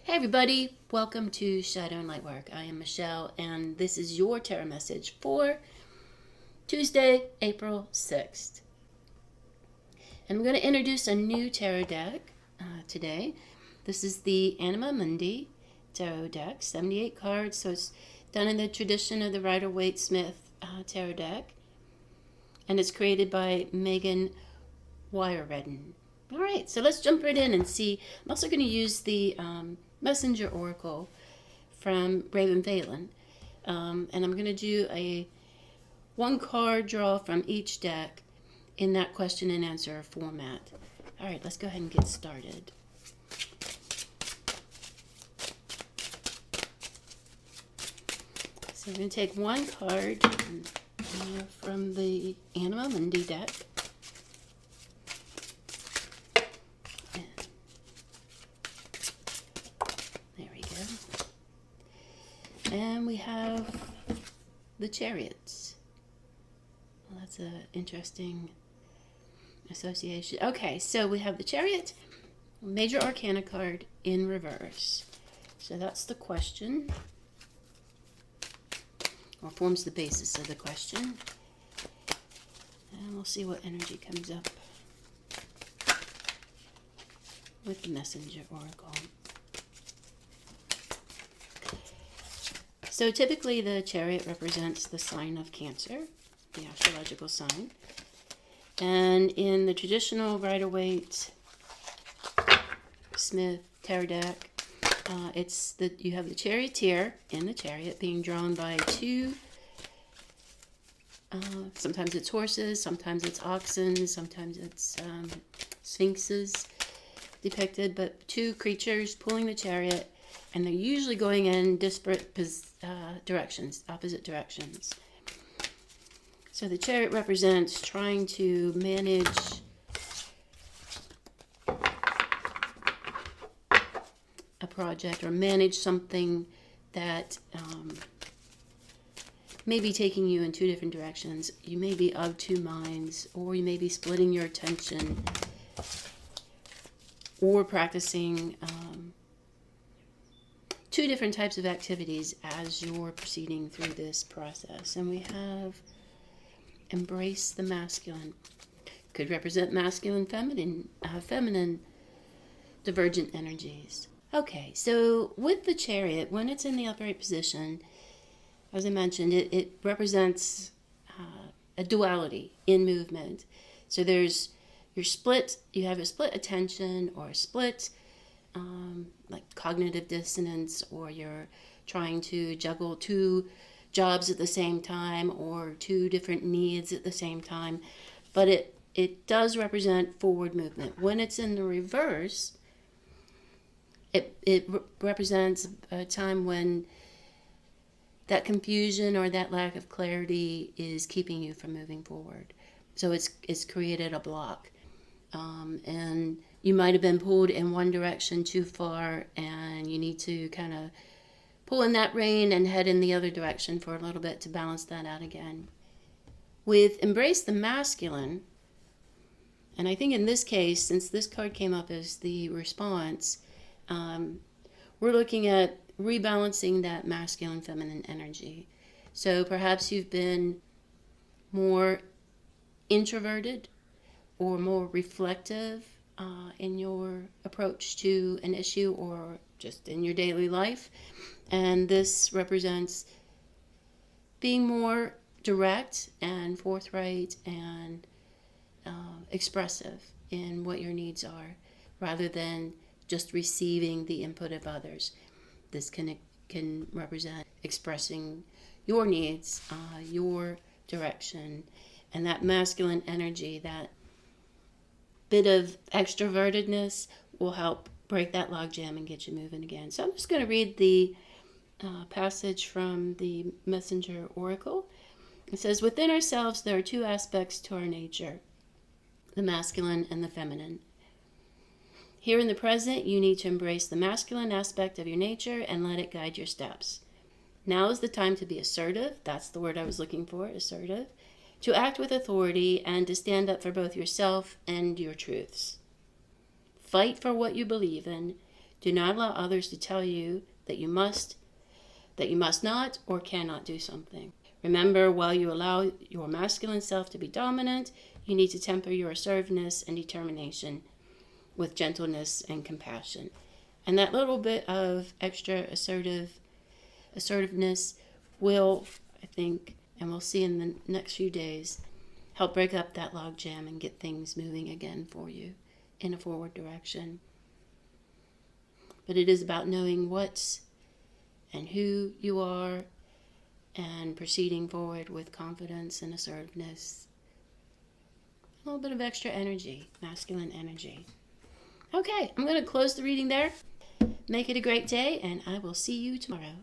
Hey everybody, welcome to Shadow LightWork. I am Michelle, and this is your tarot message for Tuesday, April 6th. And I'm going to introduce a new tarot deck today. This is the Anima Mundi Tarot deck, 78 cards, so it's done in the tradition of the Rider-Waite-Smith tarot deck. And it's created by Megan Wyreweden. All right, so let's jump right in and see. I'm also going to use the Messenger Oracle from Ravynne Phelan. And I'm going to do a one card draw from each deck in that question and answer format. All right, let's go ahead and get started. So I'm going to take one card from the Anima Mundi deck. And we have the Chariots. Well, that's an interesting association. Okay, so we have the Chariot, Major Arcana card in reverse. So that's the question, or forms the basis of the question. And we'll see what energy comes up with the Messenger Oracle. So typically the Chariot represents the sign of Cancer, the astrological sign. And in the traditional Rider-Waite-Smith tarot deck, you have the charioteer in the chariot being drawn by two, sometimes it's horses, sometimes it's oxen, sometimes it's sphinxes depicted, but two creatures pulling the chariot. And they're usually going in disparate directions, opposite directions. So the Chariot represents trying to manage a project or manage something that may be taking you in two different directions. You may be of two minds, or you may be splitting your attention, or practicing two different types of activities as you're proceeding through this process. And we have embrace the masculine. Could represent masculine, feminine divergent energies. Okay, so with the Chariot, when it's in the upright position, as I mentioned, it represents a duality in movement. So you have a split attention or a split like cognitive dissonance, or you're trying to juggle two jobs at the same time or two different needs at the same time. But it does represent forward movement. When it's in the reverse, it represents a time when that confusion or that lack of clarity is keeping you from moving forward. So it's created a block. And you might have been pulled in one direction too far, and you need to kind of pull in that rein and head in the other direction for a little bit to balance that out again. With Embrace the Masculine, and I think in this case, since this card came up as the response, we're looking at rebalancing that masculine-feminine energy. So perhaps you've been more introverted or more reflective in your approach to an issue or just in your daily life. And this represents being more direct and forthright and expressive in what your needs are, rather than just receiving the input of others. This can represent expressing your needs, your direction, and that masculine energy, that bit of extrovertedness will help break that logjam and get you moving again. So I'm just going to read the passage from the Messenger Oracle. It says, within ourselves there are two aspects to our nature, the masculine and the feminine. Here in the present, you need to embrace the masculine aspect of your nature and let it guide your steps. Now is the time to be assertive. That's the word I was looking for, assertive. To act with authority and to stand up for both yourself and your truths. Fight for what you believe in. Do not allow others to tell you that you must not or cannot do something. Remember, while you allow your masculine self to be dominant, you need to temper your assertiveness and determination with gentleness and compassion. And that little bit of extra assertiveness will, I think, and we'll see in the next few days, help break up that logjam and get things moving again for you in a forward direction. But it is about knowing what and who you are and proceeding forward with confidence and assertiveness. A little bit of extra energy, masculine energy. Okay, I'm going to close the reading there. Make it a great day, and I will see you tomorrow.